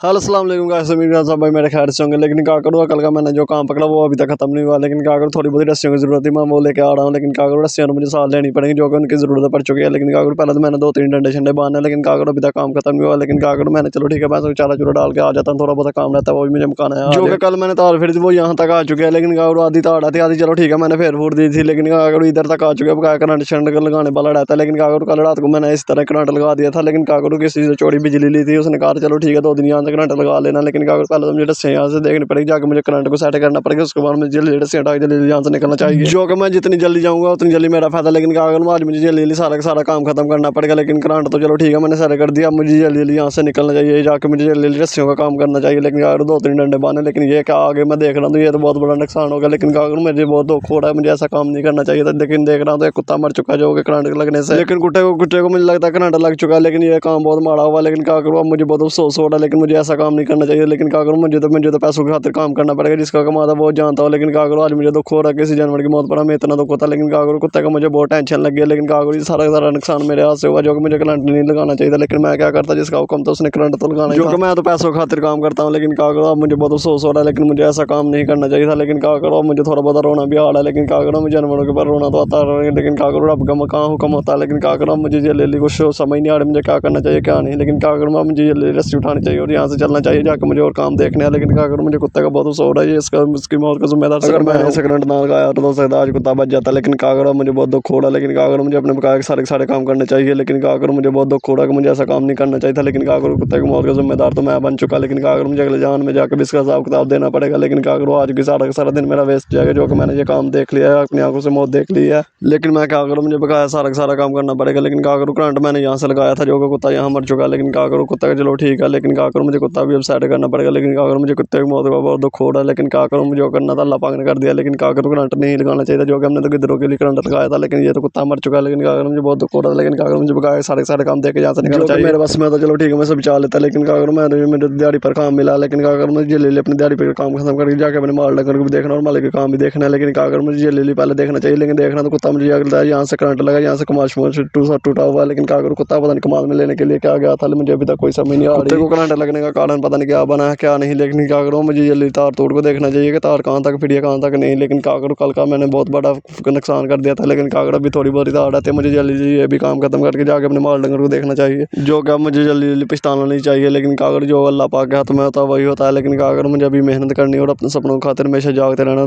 Hello अस्सलाम वालेकुम guys, उम्मीद करता हूं भाई मेरे खैर से होंगे। लेकिन क्या करूँ, कल का मैंने जो काम पकड़ा वो अभी तक खत्म नहीं हुआ। लेकिन क्या करूँ, थोड़ी बहुत रस्सियों की जरूरत थी, मैं वो लेके आ रहा हूँ। लेकिन क्या करूँ, रस्सियाँ तो मुझे साथ लेनी पड़ेंगी जो कि उनकी जरूरत पड़ चुकी है। लेकिन क्या करूँ, पहले तो मैंने 2-3 डंडे शंडे बांधे, लेकिन क्या करूँ, अभी तक काम खत्म नहीं हुआ। लेकिन क्या करूँ, मैंने चलो ठीक है, मैं तो चारा चूरा डाल के आ जाता हूँ, थोड़ा बहुत काम रहता है वो भी मुझे मुकाना है। जो कि कल मैंने तार फिर वो यहाँ तक आ चुके हैं। लेकिन क्या करूँ, आधी तार आती आधी चलो ठीक है मैंने फिर फूट दी थी। लेकिन क्या करूँ, इधर तक आ चुके हैं, क्या करंट शंट लगाने वाला रहता है। लेकिन क्या करूँ, कल रात को मैंने इस तरह करंट लगा दिया था। लेकिन क्या करूँ, किसी से चोरी बिजली ली थी, उसने कहा चलो ठीक है 2 दिन यहाँ से करंट लगा लेना। लेकिन क्या करूँ, पहले तो मुझे रस्सियाँ यहाँ से देखनी पड़ेगी, जाकर मुझे करंट को सेट करना पड़ेगा, उसके बाद मुझे जल्दी रस्सियाँ हटा के जल्दी यहाँ से निकलना चाहिए। जो कि मैं जितनी जल्दी जाऊँगा उतनी जल्दी मेरा फायदा। लेकिन क्या करूँ, आज मुझे जल्दी जल्दी सारा का सारा काम खत्म करना पड़ेगा। लेकिन करंट तो चलो ठीक है मैंने सारे कर दिया, अब मुझे जल्दी जल्दी यहाँ से निकलना चाहिए, जाकर मुझे जल्दी जल्दी रस्सियों का काम करना चाहिए। लेकिन क्या करूँ, 2-3 डंडे बांधे, लेकिन ये क्या आगे मैं देख रहा हूँ तो ये तो बहुत बड़ा नुकसान होगा। लेकिन क्या करूँ, मुझे बहुत दुख हो रहा है, मुझे ऐसा काम नहीं करना चाहिए था। लेकिन देख रहा हूँ तो एक कुत्ता मर चुका है जो कि करंट लगने से। लेकिन कुत्ते को मुझे लगता है करंट लग चुका है, लेकिन ये काम बहुत माड़ा हुआ। लेकिन क्या करूँ, अब मुझे बहुत अफसोस हो रहा है, लेकिन मुझे ऐसा काम नहीं करना चाहिए। लेकिन क्या करूँ, मुझे तो पैसों की खातिर काम करना पड़ेगा, जिसका कमाता बहुत जानता हूँ। लेकिन क्या करूँ, आज मुझे दुख हो रहा है, किसी जानवर की मौत पर हमें इतना दुख होता है। लेकिन क्या करूँ, कुत्ते का मुझे बहुत टेंशन लग गया। लेकिन क्या करूँ, ये सारा का सारा नुकसान मेरे हाथ से हुआ, जो कि मुझे करंट नहीं लगाना चाहिए था। लेकिन मैं क्या करता, जिसका हुक्म था उसने करंट तो लगाना ही था, जो कि मैं तो पैसों की खातिर काम करता हूँ। लेकिन क्या करूँ, अब मुझे बहुत अफसोस हो रहा है, लेकिन मुझे ऐसा काम नहीं करना चाहिए था। लेकिन क्या करूँ, मुझे थोड़ा बहुत रोना भी आ रहा है। लेकिन क्या करूँ, मुझे जानवरों के ऊपर रोना तो आता है, लेकिन क्या करूँ, रब का कहाँ हुक्म होता है। लेकिन क्या करूँ, मुझे जल्दी कुछ समझ नहीं आ रहा मुझे क्या करना चाहिए क्या नहीं। लेकिन क्या करूँ, मुझे जल्दी रस्सी उठानी चाहिए और यहाँ से चलना चाहिए, जाकर मुझे और काम देखने हैं। लेकिन क्या करूँ, मुझे कुत्ते का बहुत अफसोस हो रहा है, इसका उसकी मौत का जिम्मेदार अगर मैंने इसे करंट ना लगाया तो शायद आज कुत्ता बच जाता। लेकिन क्या करूँ, मुझे बहुत दुख हो रहा है। लेकिन क्या करूँ, मुझे अपने बकाया के सारे काम करने चाहिए। लेकिन क्या करूँ, मुझे बहुत दुख हो रहा है कि मुझे ऐसा काम नहीं करना चाहिए था। लेकिन क्या करूँ, कुत्ते की मौत का जिम्मेदार तो मैं बन चुका। लेकिन क्या करूँ, मुझे अगले जान में जाकर भी इसका हिसाब किताब देना पड़ेगा। लेकिन क्या करूँ, आज की सारा का सारा दिन मेरा वेस्ट जाएगा, जो कि मैंने ये काम देख लिया है, अपनी आंखों से मौत देख ली है। लेकिन मैं क्या करूँ, मुझे बकाया सारा का सारा काम करना पड़ेगा। लेकिन क्या करूँ, करंट मैंने यहाँ से लगाया था, जो कि कुत्ता यहाँ मर चुका है। लेकिन क्या करूँ, कुत्ता का चलो ठीक है, लेकिन क्या करूँ, मुझे कुत्ता भी अब सेट करना पड़ेगा। लेकिन क्या करूँ, मुझे कुत्ते की मौत का बहुत दुख हो रहा है। लेकिन क्या करूँ, मुझे जो करना था अल्लाह पाक ने कर दिया। लेकिन क्या करूँ, करंट नहीं लगाना चाहिए था, जो कि हमने तो गिद्धरों के लिए करंट लगाया था। लेकिन ये तो कुत्ता मर चुका है। लेकिन क्या करूँ, मुझे बहुत दुख हो रहा है। लेकिन क्या करूँ, मुझे बकाया सारे के सारे काम देके यहाँ से निकलना चाहिए। मेरे बस में तो चलो ठीक है मैं सब चाह लेता। लेकिन क्या करूँ, मेरे दिहाड़ी पर काम मिला। लेकिन क्या करूँ, मुझे जल्दी अपनी दिहाड़ी पर काम खत्म करके जाके अपने माल डंगर को भी देखना और मालिक का काम भी देखना है। लेकिन क्या करूँ, मुझे जल्दी पहले देखना चाहिए। लेकिन देखना तो कुत्ता मुझे अगला है, यहाँ से करंट लगा, यहाँ से कमाश टूटा हुआ है। लेकिन क्या करूँ, कुत्ता पता नहीं कमाल में लेने के लिए क्या गया था, मुझे अभी तक कोई समझ नहीं आ रही। कुत्ते को करंट लगने का कारण पता नहीं क्या बना है क्या नहीं। लेकिन क्या करूँ, मुझे जल्दी तार तोड़ को देखना चाहिए कि तार कहाँ तक फिरी है कहाँ तक नहीं। लेकिन क्या करूँ, कल का मैंने बहुत बड़ा नुकसान कर दिया था। लेकिन क्या करूँ, अभी थोड़ी बहुत तार आती है, मुझे जल्दी जल्दी ये भी काम खत्म करके जाके अपने माल डंगर को देखना चाहिए, जो कि मुझे जल्दी जल्दी पछताना नहीं चाहिए। लेकिन क्या करूँ, जो अल्लाह पाक के हाथ में होता है वही होता है। लेकिन क्या करूँ, मुझे अभी मेहनत करनी और अपने सपनों की खातिर हमेशा जागते रहना।